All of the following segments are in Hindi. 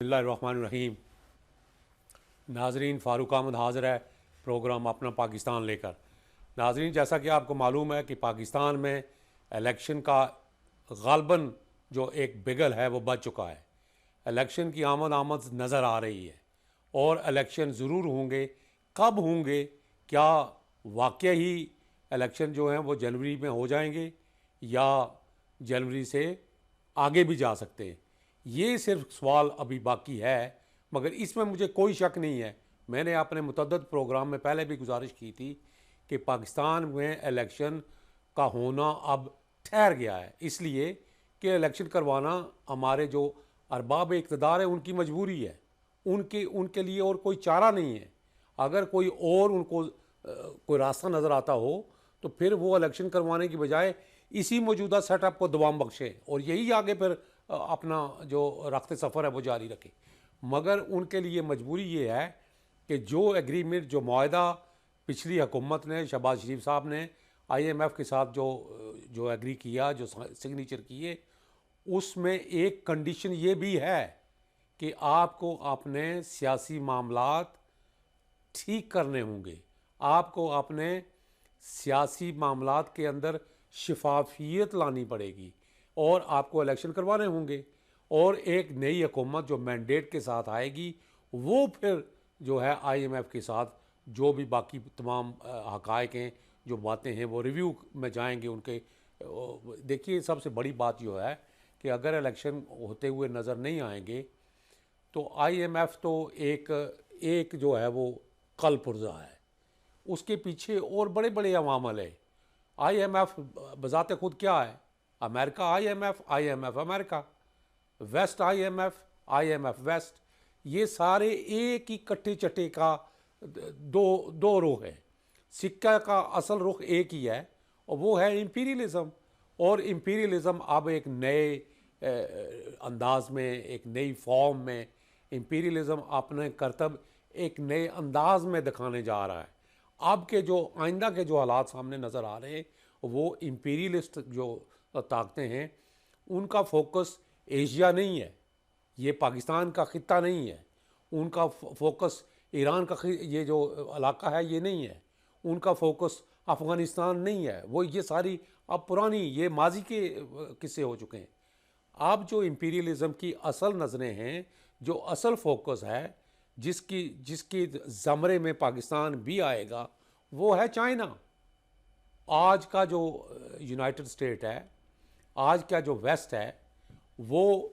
बिस्मिल्लाहिर्रहमानिर्रहीम। नाजरीन, फ़ारूक अहमद हाज़िर है प्रोग्राम अपना पाकिस्तान लेकर। नाजरीन, जैसा कि आपको मालूम है कि पाकिस्तान में इलेक्शन का गालबन जो एक बिगल है वो बच चुका है। इलेक्शन की आमद नज़र आ रही है और इलेक्शन ज़रूर होंगे। कब होंगे, क्या वाकई ही इलेक्शन जो हैं वो जनवरी में हो जाएंगे या जनवरी से आगे भी जा सकते हैं, ये सिर्फ सवाल अभी बाकी है। मगर इसमें मुझे कोई शक नहीं है। मैंने अपने मुतअद्दिद प्रोग्राम में पहले भी गुजारिश की थी कि पाकिस्तान में इलेक्शन का होना अब ठहर गया है, इसलिए कि इलेक्शन करवाना हमारे जो अरबाब इक़्तिदार है उनकी मजबूरी है। उनके लिए और कोई चारा नहीं है। अगर कोई और उनको कोई रास्ता नज़र आता हो तो फिर वो इलेक्शन करवाने की बजाय इसी मौजूदा सेटअप को दवाम बख्शे और यही आगे फिर अपना जो रखते सफ़र है वो जारी रखे। मगर उनके लिए मजबूरी ये है कि जो एग्रीमेंट, जो मुआहदा पिछली हुकूमत ने, शहबाज शरीफ साहब ने IMF के साथ जो एग्री किया, जो सिग्नेचर किए, उसमें एक कंडीशन ये भी है कि आपको अपने सियासी मामलात ठीक करने होंगे। आपको अपने सियासी मामलात के अंदर शफाफियत लानी पड़ेगी और आपको इलेक्शन करवाने होंगे। और एक नई हुकूमत जो मैंडेट के साथ आएगी वो फिर जो है IMF के साथ जो भी बाकी तमाम हक़ाइक़ हैं, जो बातें हैं, वो रिव्यू में जाएंगे उनके। देखिए, सबसे बड़ी बात जो है कि अगर इलेक्शन होते हुए नज़र नहीं आएंगे तो IMF तो एक जो है वो कल पुर्जा है, उसके पीछे और बड़े बड़े अवामल है। IMF बज़ाते खुद क्या है? America IMF America, west IMF west, ये सारे एक ही कट्टे चट्टे का दो रुख है। सिक्का का असल रुख एक ही है और वो है इंपीरियलिज़म। और इंपीरियलिज़म अब एक नए अंदाज में, एक नई फॉर्म में इंपीरियलिज़म अपने करतब एक नए अंदाज में दिखाने जा रहा है। अब के जो आइंदा के जो हालात सामने नज़र आ रहे हैं वो इंपीरियलिस्ट जो ताकतें हैं उनका फोकस एशिया नहीं है, ये पाकिस्तान का ख़ित्ता नहीं है। उनका फोकस ईरान का ये जो इलाका है ये नहीं है। उनका फोकस अफ़गानिस्तान नहीं है। वो ये सारी अब पुरानी, ये माजी के किस्से हो चुके हैं। अब जो इंपीरियलिज़म की असल नज़रें हैं, जो असल फोकस है, जिसकी ज़मरे में पाकिस्तान भी आएगा, वो है चाइना। आज का जो यूनाइटेड स्टेट है, आज का जो वेस्ट है, वो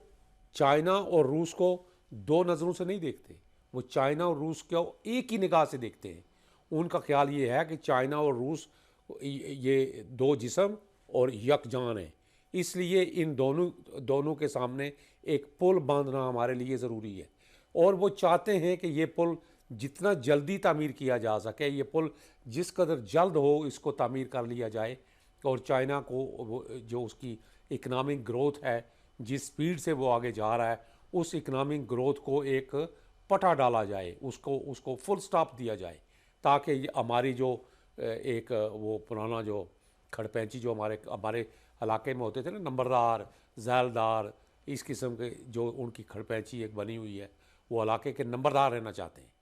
चाइना और रूस को दो नज़रों से नहीं देखते। वो चाइना और रूस को एक ही निगाह से देखते हैं। उनका ख्याल ये है कि चाइना और रूस ये दो जिस्म और यकजान हैं, इसलिए इन दोनों के सामने एक पुल बांधना हमारे लिए ज़रूरी है। और वो चाहते हैं कि ये पुल जितना जल्दी तामीर किया जा सके, ये पुल जिस कदर जल्द हो इसको तामीर कर लिया जाए और चाइना को जो उसकी इकनॉमिक ग्रोथ है, जिस स्पीड से वो आगे जा रहा है, उस इकनॉमिक ग्रोथ को एक पटा डाला जाए, उसको फुल स्टॉप दिया जाए, ताकि हमारी जो एक वो पुराना जो खड़पैंची जो हमारे इलाके में होते थे ना, नंबरदार, जैलदार, इस किस्म के जो उनकी खड़पैंची एक बनी हुई है, वो इलाके के नंबरदार रहना चाहते हैं।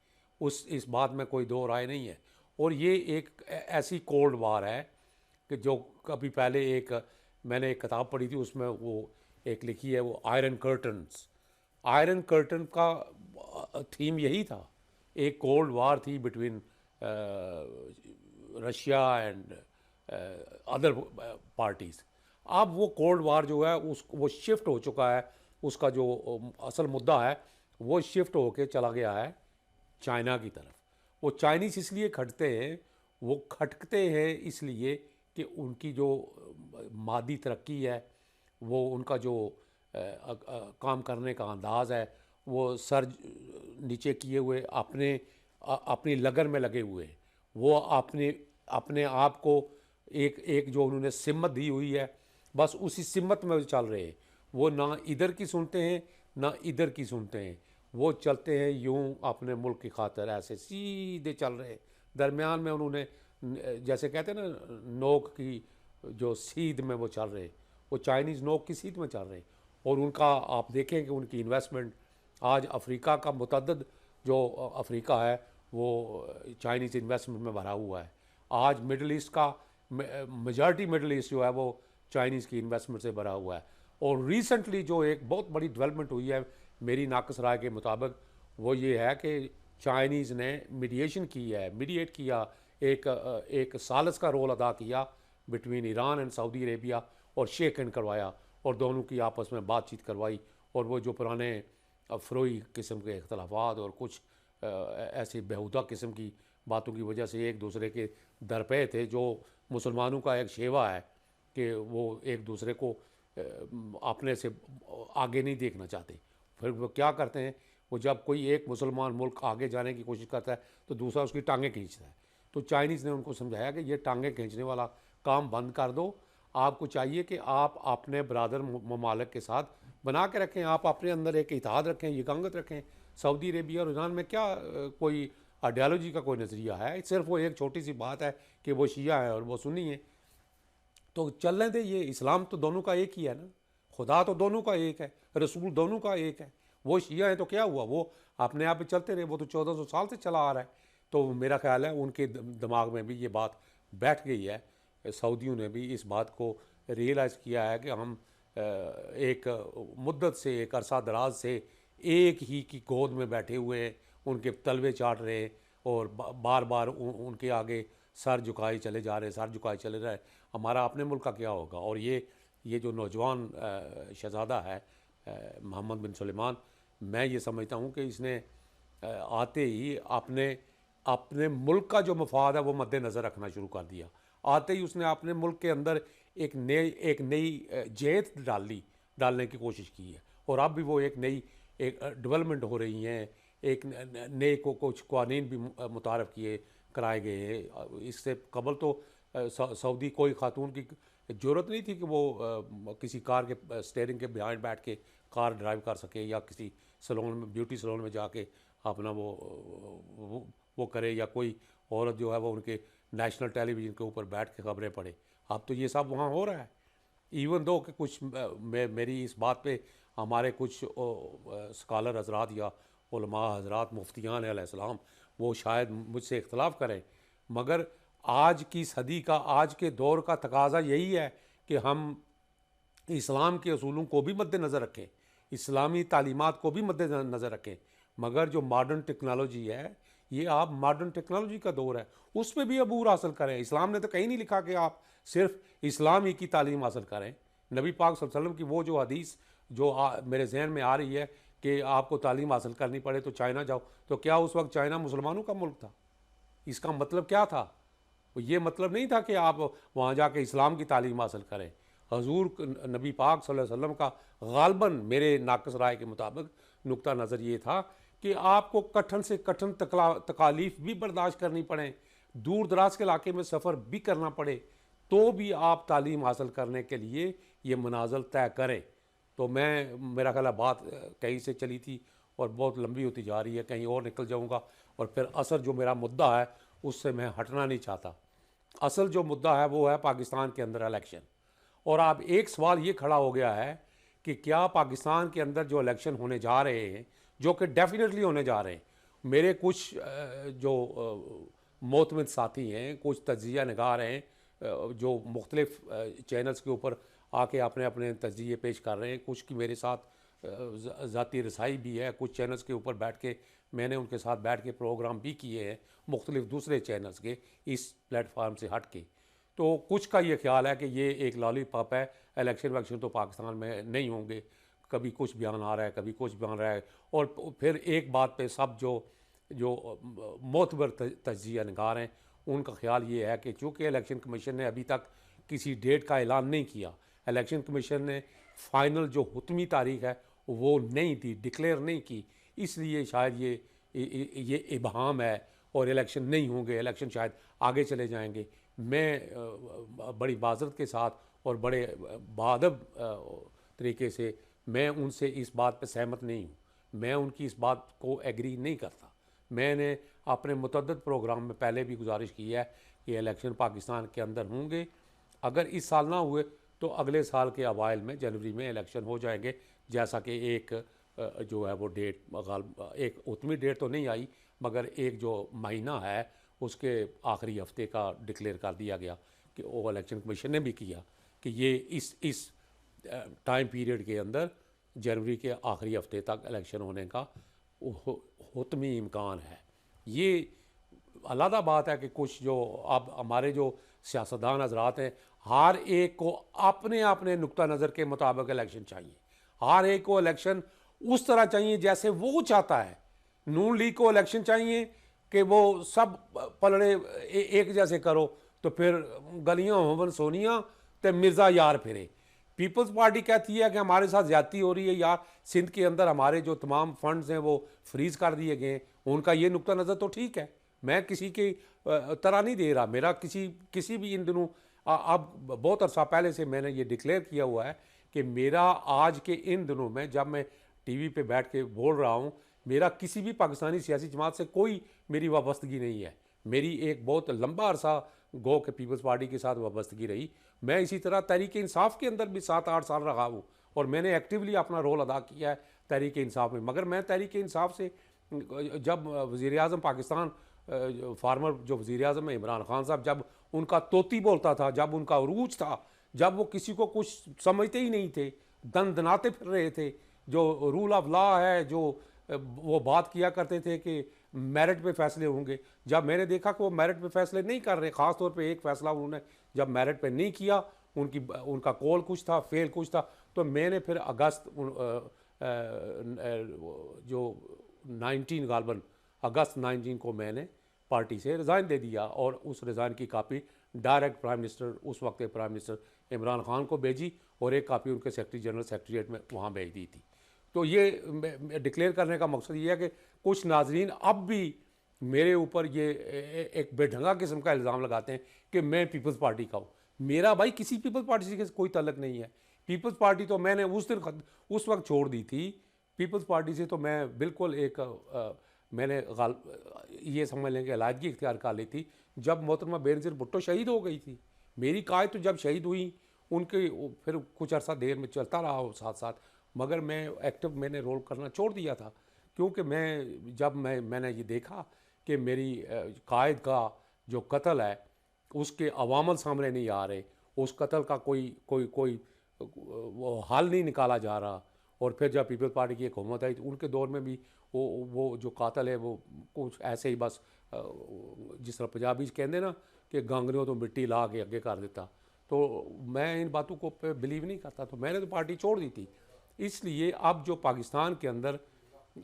इस बात में कोई दो राय नहीं है। और ये एक ऐसी कोल्ड वार है कि जो कभी पहले मैंने एक किताब पढ़ी थी, उसमें वो एक लिखी है, वो आयरन कर्टन का थीम यही था। एक कोल्ड वार थी between Russia and other parties. अब वो कोल्ड वार जो है वो शिफ्ट हो चुका है। उसका जो असल मुद्दा है वो शिफ्ट होके चला गया है चाइना की तरफ। वो चाइनीज़ इसलिए खटकते हैं इसलिए कि उनकी जो मादी तरक्की है, वो उनका जो काम करने का अंदाज़ है, वो सर नीचे किए हुए अपनी लगन में लगे हुए हैं। वो अपने आप को एक जो उन्होंने सिमत दी हुई है, बस उसी सिमत में चल रहे हैं। वो ना इधर की सुनते हैं ना इधर की सुनते हैं। वो चलते हैं यूं अपने मुल्क की खातिर, ऐसे सीधे चल रहे हैं। दरमियान में उन्होंने, जैसे कहते हैं ना, नोक की जो सीध में वो चल रहे हैं, वो चाइनीज़ नोक की सीध में चल रहे हैं। और उनका आप देखें कि उनकी इन्वेस्टमेंट आज अफ्रीका का मुतअद्दिद जो अफ्रीका है वो चाइनीज़ इन्वेस्टमेंट में भरा हुआ है। आज मिडल ईस्ट का मेजॉरिटी मिडल ईस्ट जो है वो चाइनीज़ की इन्वेस्टमेंट से भरा हुआ है। और रिसेंटली जो एक बहुत बड़ी डेवलपमेंट हुई है मेरी नाकस राय के मुताबिक, वो ये है कि चाइनीज़ ने मीडिएट किया, एक सालस का रोल अदा किया between Iran and Saudi Arabia, और शेक हैंड करवाया और दोनों की आपस में बातचीत करवाई। और वो जो पुराने फ़रोई किस्म के इख्तलाफात और कुछ ऐसी बेहुदा किस्म की बातों की वजह से एक दूसरे के दरपे थे, जो मुसलमानों का एक शेवा है कि वो एक दूसरे को अपने से आगे नहीं देखना चाहते। फिर वो क्या करते हैं, वो जब कोई एक मुसलमान मुल्क आगे जाने की कोशिश करता है तो दूसरा उसकी टांगें खींचता है। तो चाइनीज़ ने उनको समझाया कि ये टांगें खींचने वाला काम बंद कर दो, आपको चाहिए कि आप अपने बरादर ममालिक के साथ बना के रखें, आप अपने अंदर एक इत्तेहाद रखें, यकंगत रखें। सऊदी अरेबिया और ईरान में क्या कोई आइडियालॉजी का कोई नज़रिया है? सिर्फ वो एक छोटी सी बात है कि वो शिया है और वो सुन्नी है। तो चलने दे, ये इस्लाम तो दोनों का एक ही है ना, खुदा तो दोनों का एक है, रसूल दोनों का एक है। वो शिया है तो क्या हुआ, वो अपने आप ही चलते रहे, वो तो 1400 साल से चला आ रहा है। तो मेरा ख्याल है उनके दिमाग में भी ये बात बैठ गई है। सऊदियों ने भी इस बात को रियलाइज़ किया है कि हम एक मुद्दत से, एक अरसा दराज से एक ही की गोद में बैठे हुए हैं, उनके तलवे चाट रहे हैं और बार बार उनके आगे सर झुकाए चले जा रहे, सर झुकाए चले रहे। हमारा अपने मुल्क का क्या होगा? और ये जो नौजवान शहज़ादा है मोहम्मद बिन सुलेमान, मैं ये समझता हूँ कि इसने आते ही अपने अपने मुल्क का जो मफाद है वो मद्देनज़र रखना शुरू कर दिया। आते ही उसने अपने मुल्क के अंदर एक नई जेत डालने की कोशिश की है। और अब भी वो एक डेवलपमेंट हो रही हैं, एक नए कुछ कानून भी मुतारफ़ कराए गए हैं। इससे कबल तो सऊदी कोई खातून की ज़रूरत नहीं थी कि वो किसी कार के स्टेयरिंग के बिहाइंड बैठ के कार ड्राइव कर सके, या किसी सलोन में, ब्यूटी सलोन में जाके अपना वो करे, या कोई औरत जो है वो उनके नेशनल टेलीविज़न के ऊपर बैठ के खबरें पढ़े। अब तो ये सब वहाँ हो रहा है। इवन दो कि कुछ मेरी इस बात पे हमारे कुछ स्कॉलर हजरात या उलमा हजरात, मुफ्तियान अलैहिस्सलाम, वो शायद मुझसे इख्तलाफ करें, मगर आज की सदी का, आज के दौर का तकाजा यही है कि हम इस्लाम के असूलों को भी मद्देनज़र रखें, इस्लामी तालीमात को भी मद्देनज़र रखें। मगर जो मॉडर्न टेक्नोलॉजी है, ये आप मॉडर्न टेक्नोलॉजी का दौर है, उस पर भी अबूर हासिल करें। इस्लाम ने तो कहीं नहीं लिखा कि आप सिर्फ इस्लाम ही की तालीम हासिल करें। नबी पाक सल्लल्लाहु अलैहि वसल्लम की वो जो हदीस जो मेरे जहन में आ रही है कि आपको तालीम हासिल करनी पड़े तो चाइना जाओ, तो क्या उस वक्त चाइना मुसलमानों का मुल्क था? इसका मतलब क्या था? ये मतलब नहीं था कि आप वहाँ जाके इस्लाम की तालीम हासिल करें। हजूर नबी पाक सल्लल्लाहु अलैहि वसल्लम का गालबन मेरे नाकस राय के मुताबिक नुक्ता नज़र ये था कि आपको कठिन से कठिन तकालीफ भी बर्दाश्त करनी पड़े, दूर दराज के इलाके में सफ़र भी करना पड़े, तो भी आप तालीम हासिल करने के लिए ये मनाज़िल तय करें। तो मेरा ख्याल बात कहीं से चली थी और बहुत लंबी होती जा रही है, कहीं और निकल जाऊंगा। और फिर असल जो मेरा मुद्दा है उससे मैं हटना नहीं चाहता। असल जो मुद्दा है वो है पाकिस्तान के अंदर इलेक्शन। और अब एक सवाल ये खड़ा हो गया है कि क्या पाकिस्तान के अंदर जो इलेक्शन होने जा रहे हैं, जो कि डेफिनेटली होने जा रहे हैं, मेरे कुछ जो मोतमिद साथी हैं, कुछ तज्जिया निगार हैं जो मुख्तलिफ चैनल्स के ऊपर आके अपने अपने तज्जिए पेश कर रहे हैं, कुछ की मेरे साथ ज़ाती रसाई भी है, कुछ चैनल्स के ऊपर बैठ के मैंने उनके साथ बैठ के प्रोग्राम भी किए हैं मुख्तलिफ दूसरे चैनल्स के, इस प्लेटफार्म से हट के। तो कुछ का ये ख्याल है कि ये एक लॉलीपॉप है, इलेक्शन वैक्शन तो पाकिस्तान में नहीं होंगे, कभी कुछ बयान आ रहा है, कभी कुछ बयान रहा है। और फिर एक बात पे सब जो मोतबर तज्जिया निगार हैं उनका ख्याल ये है कि चूँकि इलेक्शन कमीशन ने अभी तक किसी डेट का ऐलान नहीं किया, इलेक्शन कमीशन ने फ़ाइनल जो हुतमी तारीख है वो नहीं दी, डिक्लेयर नहीं की, इसलिए शायद ये इबहम है और इलेक्शन नहीं होंगे, इलेक्शन शायद आगे चले जाएंगे। मैं बड़ी बाज़त के साथ और बड़े बादब तरीके से मैं उनसे इस बात पर सहमत नहीं हूँ, मैं उनकी इस बात को एग्री नहीं करता। मैंने अपने मुतअद्दिद प्रोग्राम में पहले भी गुजारिश की है कि इलेक्शन पाकिस्तान के अंदर होंगे, अगर इस साल ना हुए तो अगले साल के अवाइल में, जनवरी में इलेक्शन हो जाएंगे, जैसा कि एक जो है वो डेट एक उतनी डेट तो नहीं आई, मगर एक जो महीना है उसके आखिरी हफ्ते का डिक्लेयर कर दिया गया कि वो इलेक्शन कमीशन ने भी किया कि ये इस टाइम पीरियड के अंदर जनवरी के आखिरी हफ्ते तक इलेक्शन होने का हुतमी इम्कान है। ये अलग बात है कि कुछ जो अब हमारे जो सियासतदान हजरात हैं, हर एक को अपने अपने नुक्ता नज़र के मुताबिक इलेक्शन चाहिए, हर एक को इलेक्शन उस तरह चाहिए जैसे वो चाहता है। नून लीग को इलेक्शन चाहिए कि वो सब पलड़े एक जैसे करो, तो फिर गलियां होवन सोनिया तो मिर्ज़ा यार फिरे। पीपल्स पार्टी कहती है कि हमारे साथ ज़्यादती हो रही है यार, सिंध के अंदर हमारे जो तमाम फंड्स हैं वो फ्रीज़ कर दिए गए। उनका ये नुक्ता नज़र तो ठीक है, मैं किसी की तरह नहीं दे रहा। मेरा किसी भी इन दिनों अब बहुत अरसा पहले से मैंने ये डिक्लेयर किया हुआ है कि मेरा आज के इन दिनों में जब मैं टीवी पे बैठ के बोल रहा हूँ, मेरा किसी भी पाकिस्तानी सियासी जमात से कोई मेरी वाबस्तगी नहीं है। मेरी एक बहुत लंबा अरसा गो के पीपल्स पार्टी के साथ वाबस्तगी रही। मैं इसी तरह तहरीक इंसाफ के अंदर भी 7-8 साल रहा हूँ और मैंने एक्टिवली अपना रोल अदा किया है तहरीक इंसाफ में। मगर मैं तहरीक इंसाफ से जब वज़ीर आज़म पाकिस्तान फार्मर जो वज़ीर आज़म है इमरान खान साहब, जब उनका तोती बोलता था, जब उनका उरूज था, जब वो किसी को कुछ समझते ही नहीं थे, दनाते फिर रहे थे, जो रूल ऑफ लॉ है जो वो बात किया करते थे कि मेरिट पे फैसले होंगे, जब मैंने देखा कि वो मेरिट पे फैसले नहीं कर रहे, ख़ास तौर पे एक फ़ैसला उन्होंने जब मेरिट पे नहीं किया, उनका कॉल कुछ था, फेल कुछ था, तो मैंने फिर अगस्त जो 19 गालबन अगस्त 19 को मैंने पार्टी से रिज़ाइन दे दिया और उस रिज़ाइन की कापी डायरेक्ट प्राइम मिनिस्टर, उस वक्त के प्राइम मिनिस्टर इमरान खान को भेजी और एक कापी उनके सेक्रेटरी जनरल सेक्रेटरीट में वहाँ भेज दी थी। तो ये डिक्लेयर करने का मकसद ये है कि कुछ नाजरीन अब भी मेरे ऊपर ये एक बेढंगा किस्म का इल्ज़ाम लगाते हैं कि मैं पीपल्स पार्टी का हूँ। मेरा भाई किसी पीपल्स पार्टी से कोई ताल्लुक नहीं है। पीपल्स पार्टी तो मैंने उस वक्त छोड़ दी थी। पीपल्स पार्टी से तो मैं बिल्कुल मैंने ये समझ लें कि अलायदगी इख्तियार कर ली थी जब मोहतरमा बेनज़ीर भुट्टो शहीद हो गई थी। मेरी कायद तो जब शहीद हुई उनके फिर कुछ अर्सा देर में चलता रहा हो साथ साथ, मगर मैं एक्टिव मैंने रोल करना छोड़ दिया था क्योंकि मैंने ये देखा कि मेरी कायद का जो कत्ल है उसके अवामल सामने नहीं आ रहे, उस कत्ल का कोई वो हल नहीं निकाला जा रहा। और फिर जब पीपल्स पार्टी की हुकूमत आई तो उनके दौर में भी वो जो कातल है वो कुछ ऐसे ही बस जिस तरह पंजाबी कहते ना कि गांगरियों तो मिट्टी ला के आगे कर देता, तो मैं इन बातों को पे बिलीव नहीं करता, तो मैंने तो पार्टी छोड़ दी थी। इसलिए अब जो पाकिस्तान के अंदर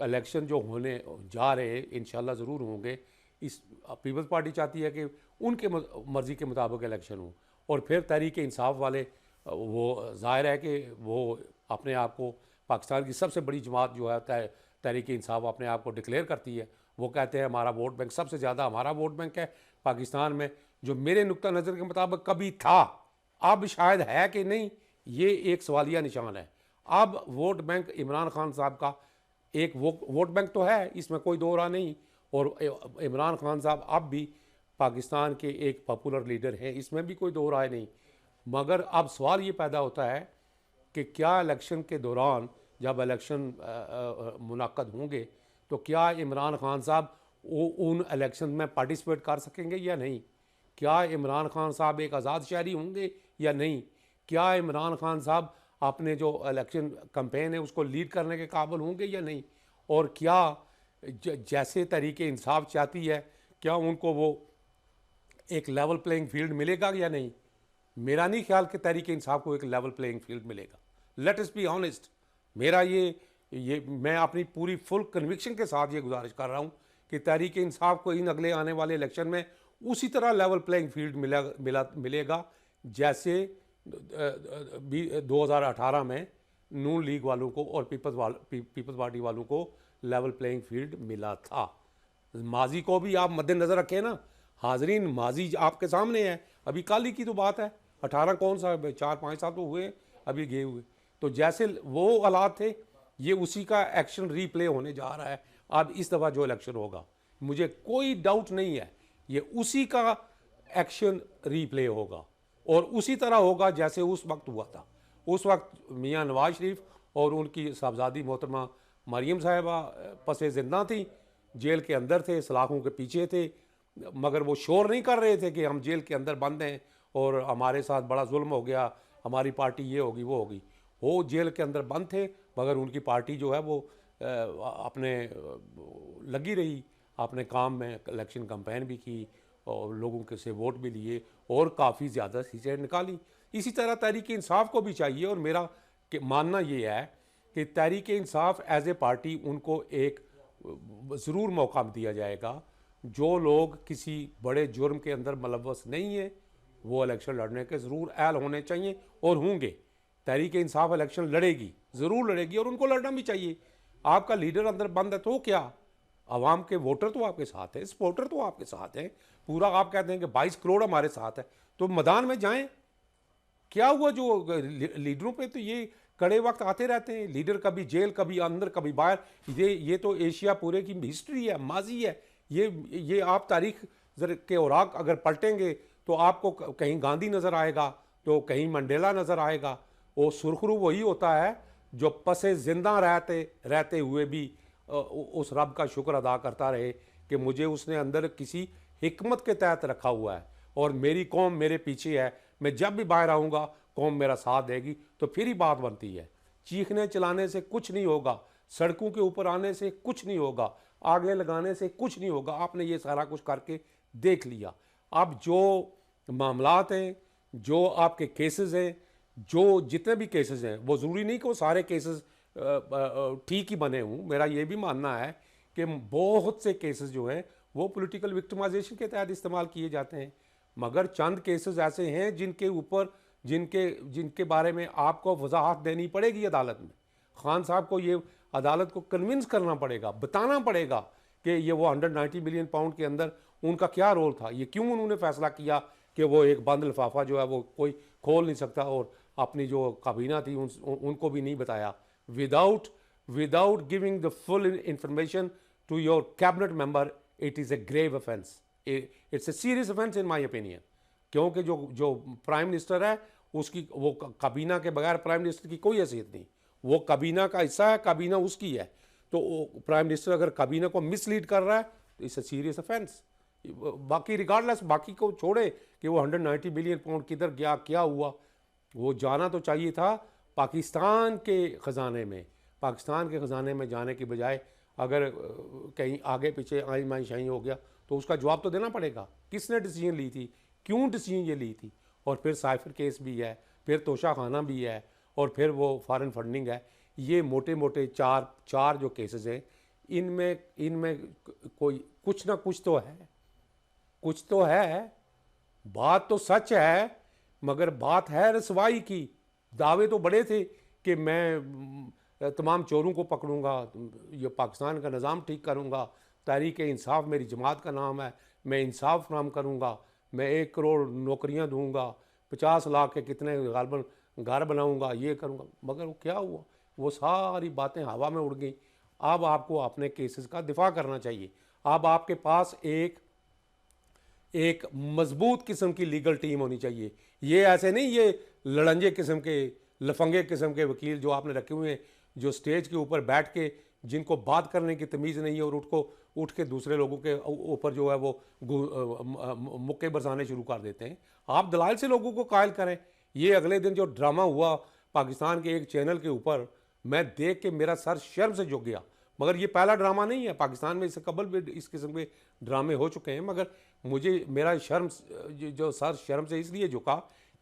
इलेक्शन जो होने जा रहे हैं इंशाल्लाह ज़रूर होंगे। इस पीपल्स पार्टी चाहती है कि उनके मर्ज़ी के मुताबिक इलेक्शन हो और फिर तहरीक इंसाफ वाले वो ज़ाहिर है कि वो अपने आप को पाकिस्तान की सबसे बड़ी जमात जो है तहरीक इंसाफ अपने आप को डिक्लेयर करती है। वो कहते हैं हमारा वोट बैंक सबसे ज़्यादा हमारा वोट बैंक है पाकिस्तान में, जो मेरे नुक्ता नज़र के मुताबिक कभी था, अब शायद है कि नहीं, ये एक सवालिया निशान है। अब वोट बैंक इमरान खान साहब का एक वोट बैंक तो है, इसमें कोई दो राह नहीं, और इमरान खान साहब अब भी पाकिस्तान के एक पॉपुलर लीडर हैं, इसमें भी कोई दो राय नहीं। मगर अब सवाल ये पैदा होता है कि क्या इलेक्शन के दौरान जब इलेक्शन मुनक्कद होंगे तो क्या इमरान खान साहब उन इलेक्शन में पार्टिसिपेट कर सकेंगे या नहीं? क्या इमरान खान साहब एक आज़ाद शहरी होंगे या नहीं? क्या इमरान खान साहब अपने जो इलेक्शन कैंपेन है उसको लीड करने के काबिल होंगे या नहीं? और क्या जैसे तरीके इंसाफ चाहती है क्या उनको वो एक लेवल प्लेइंग फील्ड मिलेगा या नहीं? मेरा नहीं ख्याल कि तहरीक इंसाफ को एक लेवल प्लेइंग फील्ड मिलेगा। Let us be honest. मेरा ये मैं अपनी पूरी फुल कन्विक्शन के साथ ये गुजारिश कर रहा हूँ कि तहरीक इंसाफ को इन अगले आने वाले इलेक्शन में उसी तरह लेवल प्लेइंग फील्ड मिलेगा जैसे 2018 में नून लीग वालों को और पीपल्स पार्टी वालों को लेवल प्लेइंग फील्ड मिला था। माजी को भी आप मद्देनज़र रखें ना हाजरीन, माजी आपके सामने है, अभी कल ही की तो बात है, 18 कौन सा 4-5 साल तो हुए अभी गए हुए। तो जैसे वो हालात थे ये उसी का एक्शन रीप्ले होने जा रहा है अब इस दफ़ा जो इलेक्शन होगा। मुझे कोई डाउट नहीं है ये उसी का एक्शन रीप्ले होगा और उसी तरह होगा जैसे उस वक्त हुआ था। उस वक्त मियाँ नवाज शरीफ और उनकी साहबजादी मोहतरमा मरियम साहिबा पसे ज़िंदा थी, जेल के अंदर थे, सलाखों के पीछे थे, मगर वो शोर नहीं कर रहे थे कि हम जेल के अंदर बंद हैं और हमारे साथ बड़ा जुल्म हो गया, हमारी पार्टी ये होगी वो होगी। वो जेल के अंदर बंद थे, मगर उनकी पार्टी जो है वो अपने लगी रही अपने काम में, इलेक्शन कैंपेन भी की और लोगों के से वोट भी लिए और काफ़ी ज़्यादा सीटें निकाली। इसी तरह तहरीक इंसाफ को भी चाहिए, और मेरा मानना ये है कि Tehreek Insaf as a party उनको एक ज़रूर मौका दिया जाएगा। जो लोग किसी बड़े जुर्म के अंदर मुलव्वस नहीं है वो इलेक्शन लड़ने के ज़रूर अहल होने चाहिए और होंगे। तहरीक इंसाफ इलेक्शन लड़ेगी, ज़रूर लड़ेगी, और उनको लड़ना भी चाहिए। आपका लीडर अंदर बंद है तो क्या, आवाम के वोटर तो आपके साथ हैं, सपोर्टर तो आपके साथ हैं, पूरा आप कहते हैं कि 22 करोड़ हमारे साथ है, तो मैदान में जाएं। क्या हुआ जो लीडरों पे तो ये कड़े वक्त आते रहते हैं, लीडर कभी जेल कभी अंदर कभी बाहर। ये तो एशिया पूरे की हिस्ट्री है, माजी है। ये आप तारीख के औराक अगर पलटेंगे तो आपको कहीं गांधी नज़र आएगा तो कहीं मंडेला नज़र आएगा। वो सुरखरू वही होता है जो पसे ज़िंदा रहते हुए भी उस रब का शुक्र अदा करता रहे कि मुझे उसने अंदर किसी हिकमत के तहत रखा हुआ है और मेरी कौम मेरे पीछे है। मैं जब भी बाहर आऊँगा कौम मेरा साथ देगी, तो फिर ही बात बनती है। चीखने चलाने से कुछ नहीं होगा, सड़कों के ऊपर आने से कुछ नहीं होगा, आगे लगाने से कुछ नहीं होगा। आपने ये सारा कुछ करके देख लिया। अब जो मामलात हैं, जो आपके केसेस हैं, जो जितने भी केसेस हैं, वो ज़रूरी नहीं कि वो सारे केसेस ठीक ही बने हों। मेरा ये भी मानना है कि बहुत से केसेस जो हैं वो पॉलिटिकल विक्टिमाइजेशन के तहत इस्तेमाल किए जाते हैं, मगर चंद केसेस ऐसे हैं जिनके ऊपर जिनके बारे में आपको वजाहत देनी पड़ेगी अदालत में। खान साहब को ये अदालत को कन्विंस करना पड़ेगा, बताना पड़ेगा कि ये वो 190 मिलियन पाउंड के अंदर उनका क्या रोल था, ये क्यों उन्होंने फैसला किया कि वो एक बंद लिफाफा जो है वो कोई खोल नहीं सकता, और अपनी जो काबीना थी उनको भी नहीं बताया। Without giving the full information to your cabinet member, it is a grave offence, it's a serious offence in my opinion. क्योंकि जो प्राइम मिनिस्टर है उसकी, वो काबीना के बगैर प्राइम मिनिस्टर की कोई हैसियत नहीं, वो काबीना का हिस्सा है, काबीना उसकी है। तो प्राइम मिनिस्टर अगर काबीना को मिसलीड कर रहा है तो इट्स अ सीरियस ऑफेंस। बाकी रिगार्डलेस, बाकी को छोड़े कि वो 190 मिलियन पाउंड किधर गया, क्या हुआ, वो जाना तो चाहिए था पाकिस्तान के ख़जाने में। पाकिस्तान के ख़जाने में जाने की बजाय अगर कहीं आगे पीछे आई माई शाई हो गया तो उसका जवाब तो देना पड़ेगा। किसने डिसीजन ली थी, क्यों डिसीजन ये ली थी, और फिर साइफर केस भी है, फिर तोशा खाना भी है, और फिर वो फॉरेन फंडिंग है। ये मोटे मोटे चार जो केसेस हैं, इनमें कोई कुछ ना कुछ तो है, कुछ तो है। बात तो सच है, मगर बात है रसवाई की। दावे तो बड़े थे कि मैं तमाम चोरों को पकड़ूंगा, ये पाकिस्तान का निज़ाम ठीक करूंगा, तहरीक इंसाफ मेरी जमात का नाम है, मैं इंसाफ फराहम करूंगा, मैं 1 करोड़ नौकरियां दूंगा, 50 लाख के कितने गालबन घर बनाऊंगा, ये करूंगा। मगर वो क्या हुआ, वो सारी बातें हवा में उड़ गई। अब आपको अपने केसेस का दिफा करना चाहिए। अब आपके पास एक मजबूत किस्म की लीगल टीम होनी चाहिए। ये ऐसे नहीं ये लड़ंजे किस्म के, लफंगे किस्म के वकील जो आपने रखे हुए हैं, जो स्टेज के ऊपर बैठ के जिनको बात करने की तमीज़ नहीं है और उठ के दूसरे लोगों के ऊपर जो है वो मुक्के बरसाने शुरू कर देते हैं। आप दलाल से लोगों को कायल करें। ये अगले दिन जो ड्रामा हुआ पाकिस्तान के एक चैनल के ऊपर, मैं देख के मेरा सर शर्म से झुक गया। मगर ये पहला ड्रामा नहीं है, पाकिस्तान में इससे कबल भी इस किस्म के ड्रामे हो चुके हैं। मगर मेरा जो सर शर्म से इसलिए झुका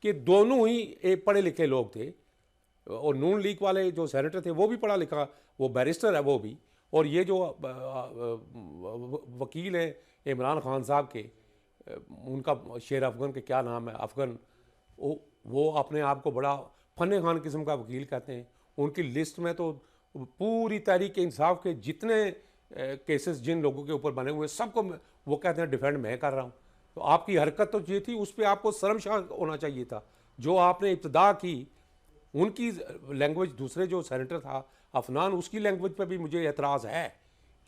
कि दोनों ही पढ़े लिखे लोग थे, और नून लीग वाले जो सेनेटर थे वो भी पढ़ा लिखा, वो बैरिस्टर है वो भी, और ये जो वकील हैं इमरान खान साहब के, उनका शेर अफगन के क्या नाम है, अफगन, वो अपने आप को बड़ा फन खान किस्म का वकील कहते हैं। उनकी लिस्ट में तो पूरी तहरीक इंसाफ के जितने केसेस जिन लोगों के ऊपर बने हुए सबको वो कहते हैं डिफेंड मैं कर रहा हूँ। तो आपकी हरकत तो ये थी, उस पर आपको शर्मशार होना चाहिए था। जो आपने इब्तदा की, उनकी लैंग्वेज, दूसरे जो सेनेटर था अफनान, उसकी लैंग्वेज पर भी मुझे एतराज़ है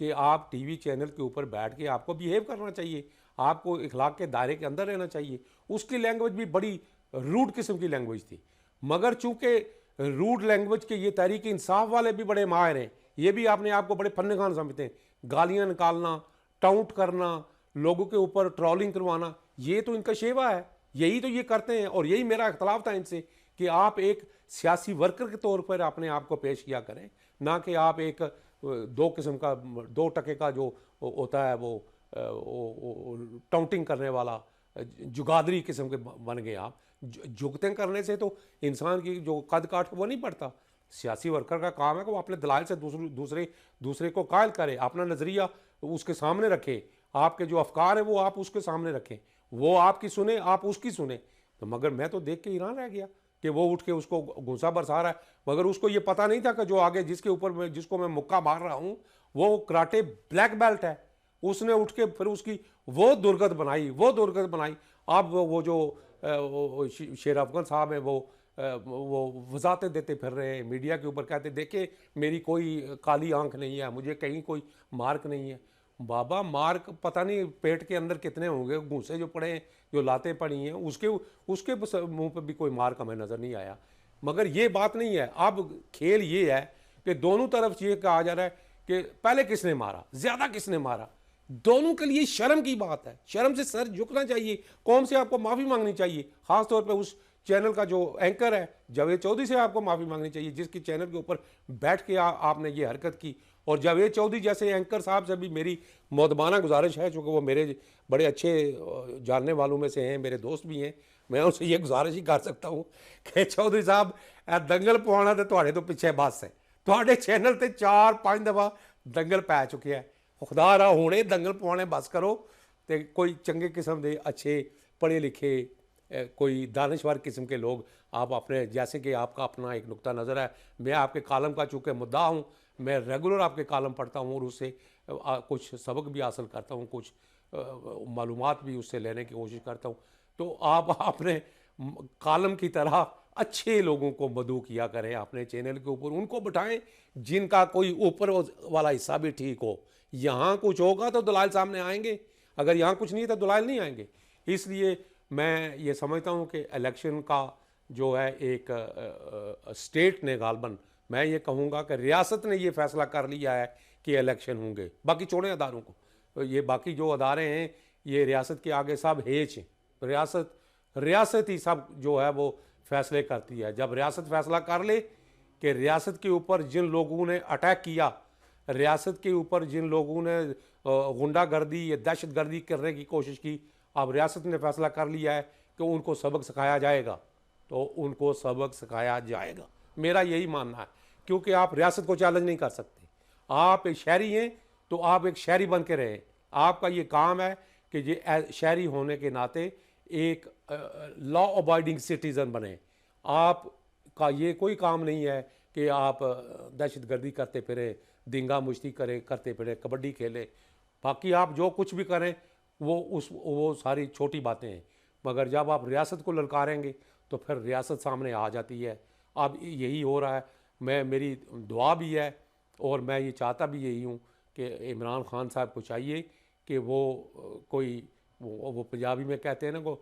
कि आप टीवी चैनल के ऊपर बैठ के आपको बिहेव करना चाहिए, आपको इखलाक के दायरे के अंदर रहना चाहिए। उसकी लैंग्वेज भी बड़ी रूड किस्म की लैंग्वेज थी। मगर चूंकि रूड लैंग्वेज के ये तहरीक इंसाफ वाले भी बड़े माहिर हैं, ये भी अपने आप को बड़े फन्ने खान समझते हैं। गालियाँ निकालना, टाउट करना, लोगों के ऊपर ट्रोलिंग करवाना, ये तो इनका शेवा है, यही तो ये करते हैं। और यही मेरा इख्तलाफ था इनसे कि आप एक सियासी वर्कर के तौर पर अपने आप को पेश किया करें, ना कि आप एक दो किस्म का, 2 टके का जो होता है वो टाउटिंग करने वाला जुगादरी किस्म के बन गए आप। जुगतें करने से तो इंसान की जो कद काठ वो नहीं बढ़ता। सियासी वर्कर का काम है कि वो अपने दलाइल से दूसरे को कायल करे, अपना नज़रिया उसके सामने रखे, आपके जो अफकार है वो आप उसके सामने रखें, वो आपकी सुने, आप उसकी सुने। तो मगर मैं तो देख के हैरान रह गया कि वो उठ के उसको गुस्सा बरसा रहा है, मगर उसको ये पता नहीं था कि जो आगे जिसको मैं मुक्का मार रहा हूँ वो कराटे ब्लैक बेल्ट है। उसने उठ के फिर उसकी वो दुर्गत बनाई। अब वो जो शेर अफगन साहब हैं वो वजातें देते फिर रहे हैं मीडिया के ऊपर, कहते देखे मेरी कोई काली आंख नहीं है, मुझे कहीं कोई मार्क नहीं है। बाबा मार्क पता नहीं पेट के अंदर कितने होंगे, घूसे जो पड़े हैं, जो लातें पड़ी हैं, उसके मुंह पे भी कोई मार्क हमें नज़र नहीं आया। मगर ये बात नहीं है। अब खेल ये है कि दोनों तरफ ये कहा जा रहा है कि पहले किसने मारा, ज़्यादा किसने मारा। दोनों के लिए शर्म की बात है, शर्म से सर झुकना चाहिए, कौम से आपको माफ़ी मांगनी चाहिए। ख़ासतौर पर उस चैनल का जो एंकर है जावेद चौधरी से आपको माफ़ी मांगनी चाहिए, जिसकी चैनल के ऊपर बैठ के आपने ये हरकत की। और जावेद चौधरी जैसे एंकर साहब से भी मेरी मौदबाना गुजारिश है, चूँकि वो मेरे बड़े अच्छे जानने वालों में से हैं, मेरे दोस्त भी हैं, मैं उनसे ये गुजारिश ही कर सकता हूँ कि चौधरी साहब दंगल पवाना तो तुहाडे तो पिछे बस है, तुहाडे चैनल ते 4-5 दफ़ा दंगल पै चुके हैं। खुदा रहा हुणे दंगल पवाने बस करो तो कोई चंगे किस्म के अच्छे पढ़े लिखे कोई दानश्वर किस्म के लोग आप अपने, जैसे कि आपका अपना एक नुक्ता नज़र है, मैं आपके कालम का चूँकि मुद्दा हूँ, मैं रेगुलर आपके कालम पढ़ता हूँ और उससे कुछ सबक भी हासिल करता हूँ, कुछ मालूमात भी उससे लेने की कोशिश करता हूँ। तो आप अपने कालम की तरह अच्छे लोगों को मदऊ किया करें अपने चैनल के ऊपर, उनको बिठाएं जिनका कोई ऊपर वाला हिस्सा भी ठीक हो। यहाँ कुछ होगा तो दलाल सामने आएंगे, अगर यहाँ कुछ नहीं है तो दलाल नहीं आएंगे। इसलिए मैं ये समझता हूँ कि इलेक्शन का जो है एक स्टेट ने गालबन, मैं ये कहूँगा कि रियासत ने ये फैसला कर लिया है कि इलेक्शन होंगे। बाकी छोड़ें अदारों को, तो ये बाकी जो अदारे हैं ये रियासत के आगे सब हेच हैं। रियासत ही सब जो है वो फैसले करती है। जब रियासत फैसला कर ले कि रियासत के ऊपर जिन लोगों ने अटैक किया, रियासत के ऊपर जिन लोगों ने गुंडागर्दी या दहशत गर्दी करने की कोशिश की, अब रियासत ने फैसला कर लिया है कि उनको सबक सिखाया जाएगा, तो उनको सबक सिखाया जाएगा। मेरा यही मानना है, क्योंकि आप रियासत को चैलेंज नहीं कर सकते। आप एक शहरी हैं तो आप एक शहरी बन के रहें। आपका ये काम है कि ये शहरी होने के नाते एक लॉ अबाइडिंग सिटीज़न बने। आपका ये कोई काम नहीं है कि आप दहशत गर्दी करते फिरें, दिंगा मुश्ती करते फिरें, कबड्डी खेलें। बाकी आप जो कुछ भी करें वो सारी छोटी बातें हैं, मगर जब आप रियासत को ललकारेंगे तो फिर रियासत सामने आ जाती है। अब यही हो रहा है। मेरी दुआ भी है और मैं ये चाहता भी यही हूँ कि इमरान खान साहब को चाहिए कि वो कोई वो पंजाबी में कहते हैं ना को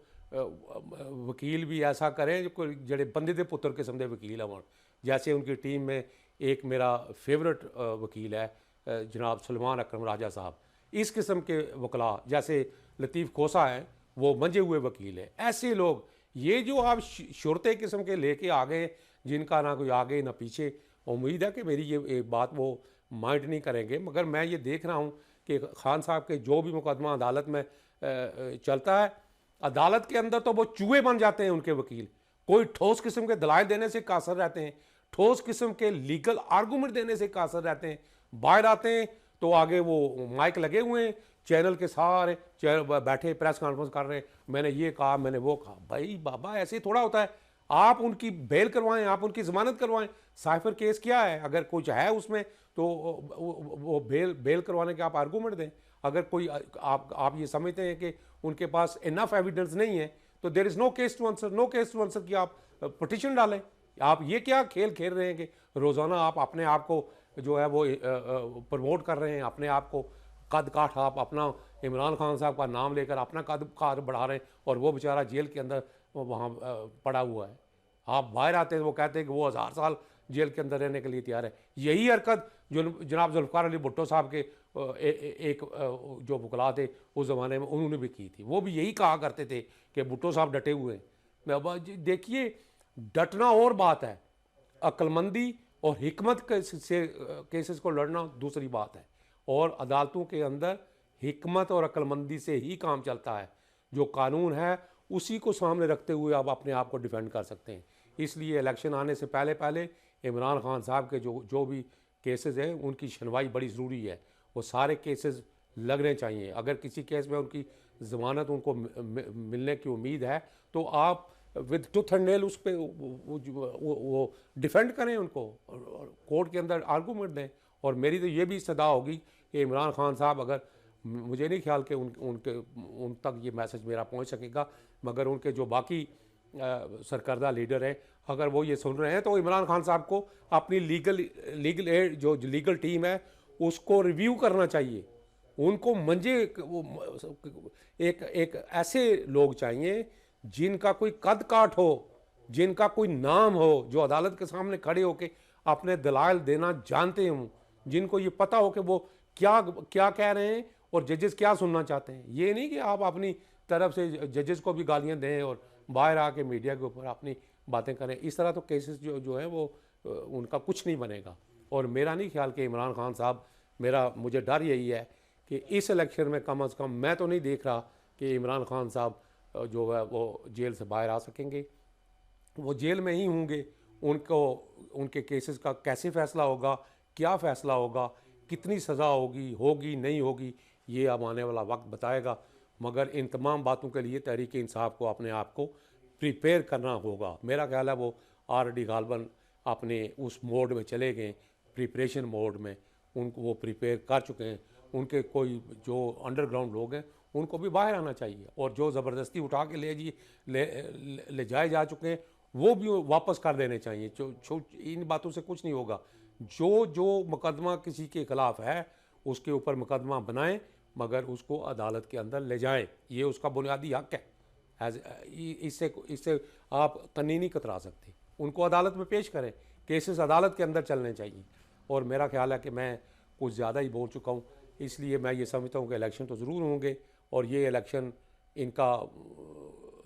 वकील भी ऐसा करें जो कोई जड़े बंदे दे पुत्र किस्म के वकील हों। जैसे उनकी टीम में एक मेरा फेवरेट वकील है जनाब सलमान अकरम राजा साहब, इस किस्म के वकला जैसे लतीफ़ खोसा हैं, वो मंजे हुए वकील हैं। ऐसे लोग, ये जो आप शुरते किस्म के लेके आ गए जिनका ना कोई आगे ना पीछे, उम्मीद है कि मेरी ये बात वो माइंड नहीं करेंगे। मगर मैं ये देख रहा हूँ कि खान साहब के जो भी मुकदमा अदालत में चलता है, अदालत के अंदर तो वो चूहे बन जाते हैं उनके वकील। कोई ठोस किस्म के दलाइल देने से कासर रहते हैं, ठोस किस्म के लीगल आर्गूमेंट देने से कासर रहते हैं। बाहर आते हैं तो आगे वो माइक लगे हुए हैं, चैनल के सारे बैठे प्रेस कॉन्फ्रेंस कर रहे हैं, मैंने ये कहा, मैंने वो कहा। भाई बाबा ऐसे थोड़ा होता है। आप उनकी बेल करवाएं, आप उनकी ज़मानत करवाएं। साइफर केस क्या है, अगर कुछ है उसमें तो वो बेल करवाने के आप आर्गूमेंट दें। अगर कोई आप ये समझते हैं कि उनके पास इनफ एविडेंस नहीं है तो there is no case to answer कि आप पटिशन डालें। आप ये क्या खेल खेल रहे हैं कि रोज़ाना आप अपने आप को जो है वो प्रमोट कर रहे हैं, अपने आप को कद काठ, आप अपना इमरान खान साहब का नाम लेकर अपना कद काठ बढ़ा रहे हैं और वो बेचारा जेल के अंदर वहाँ पड़ा हुआ है। आप बाहर आते हैं वो कहते हैं कि वो 1000 साल जेल के अंदर रहने के लिए तैयार है। यही हरकत जो जनाब जुल्फ़िकार अली भुट्टो साहब के एक जो वकला थे उस ज़माने में, उन्होंने भी की थी। वो भी यही कहा करते थे कि भुट्टो साहब डटे हुए हैं। देखिए, डटना और बात है, अक्लमंदी और हिकमत से केसेस को लड़ना दूसरी बात है। और अदालतों के अंदर हिकमत और अक्लमंदी से ही काम चलता है। जो कानून है उसी को सामने रखते हुए आप अपने आप को डिफेंड कर सकते हैं। इसलिए इलेक्शन आने से पहले पहले इमरान खान साहब के जो भी केसेस हैं उनकी सुनवाई बड़ी ज़रूरी है। वो सारे केसेस लगने चाहिए। अगर किसी केस में उनकी ज़मानत उनको मिलने की उम्मीद है तो आप विद टूथ एंड नेल उस पर वो डिफेंड करें, उनको कोर्ट के अंदर आर्गूमेंट दें। और मेरी तो ये भी सदा होगी कि इमरान खान साहब, अगर मुझे नहीं ख्याल कि उन तक ये मैसेज मेरा पहुंच सकेगा, मगर उनके जो बाकी सरकर्दा लीडर हैं अगर वो ये सुन रहे हैं तो इमरान खान साहब को अपनी लीगल एड जो लीगल टीम है उसको रिव्यू करना चाहिए। उनको मंजे एक ऐसे लोग चाहिए जिनका कोई कद काठ हो, जिनका कोई नाम हो, जो अदालत के सामने खड़े होकर अपने दलाइल देना जानते हों, जिनको ये पता हो कि वो क्या क्या कह रहे हैं और जजेस क्या सुनना चाहते हैं। ये नहीं कि आप अपनी तरफ से जजेस को भी गालियां दें और बाहर आके मीडिया के ऊपर अपनी बातें करें। इस तरह तो केसेस जो है वो उनका कुछ नहीं बनेगा। और मेरा नहीं ख्याल कि इमरान खान साहब, मुझे डर यही है कि इस इलेक्शन में कम अज़ कम मैं तो नहीं देख रहा कि इमरान खान साहब जो है वो जेल से बाहर आ सकेंगे। वो जेल में ही होंगे। उनके केसेस का कैसे फ़ैसला होगा, क्या फ़ैसला होगा, कितनी सज़ा होगी नहीं होगी, ये अब आने वाला वक्त बताएगा। मगर इन तमाम बातों के लिए तहरीक इंसाफ को अपने आप को प्रिपेयर करना होगा। मेरा ख्याल है वो ऑलरेडी गालबन अपने उस मोड में चले गए, प्रिपरेशन मोड में। उनको वो प्रिपेयर कर चुके हैं। उनके कोई जो अंडरग्राउंड लोग हैं उनको भी बाहर आना चाहिए। और जो ज़बरदस्ती उठा के ले जाए जा चुके हैं वो भी वापस कर देने चाहिए। इन बातों से कुछ नहीं होगा। जो मुकदमा किसी के ख़िलाफ़ है उसके ऊपर मुकदमा बनाएं, मगर उसको अदालत के अंदर ले जाएं। ये उसका बुनियादी हक है। इससे आप कन्नी नहीं कतरा सकते। उनको अदालत में पेश करें, केसेस अदालत के अंदर चलने चाहिए। और मेरा ख्याल है कि मैं कुछ ज़्यादा ही बोल चुका हूँ, इसलिए मैं ये समझता हूँ कि इलेक्शन तो ज़रूर होंगे और ये इलेक्शन, इनका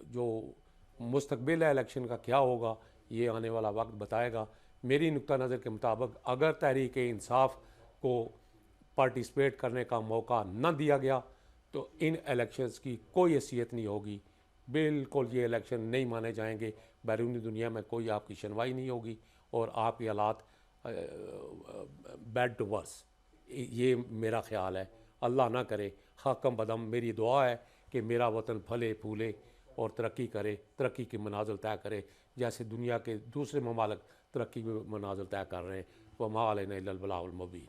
जो मुस्तकबिल है इलेक्शन का क्या होगा ये आने वाला वक्त बताएगा। मेरी नुक्ता नज़र के मुताबिक अगर तहरीक इंसाफ को पार्टिसिपेट करने का मौका न दिया गया तो इन इलेक्शंस की कोई हैसियत नहीं होगी। बिल्कुल ये इलेक्शन नहीं माने जाएंगे। बैरूनी दुनिया में कोई आपकी सुनवाई नहीं होगी और आपके हालात बैड टू वर्स। ये मेरा ख्याल है। अल्लाह ना करे, हाकम बदम। मेरी दुआ है कि मेरा वतन फले फूले और तरक्की करे, तरक्की की मनाजिल तय करे जैसे दुनिया के दूसरे ममालिक तरक्की की मनाजिल तय कर रहे हैं। वमा अलैना इल्लल बलागुल मुबीन।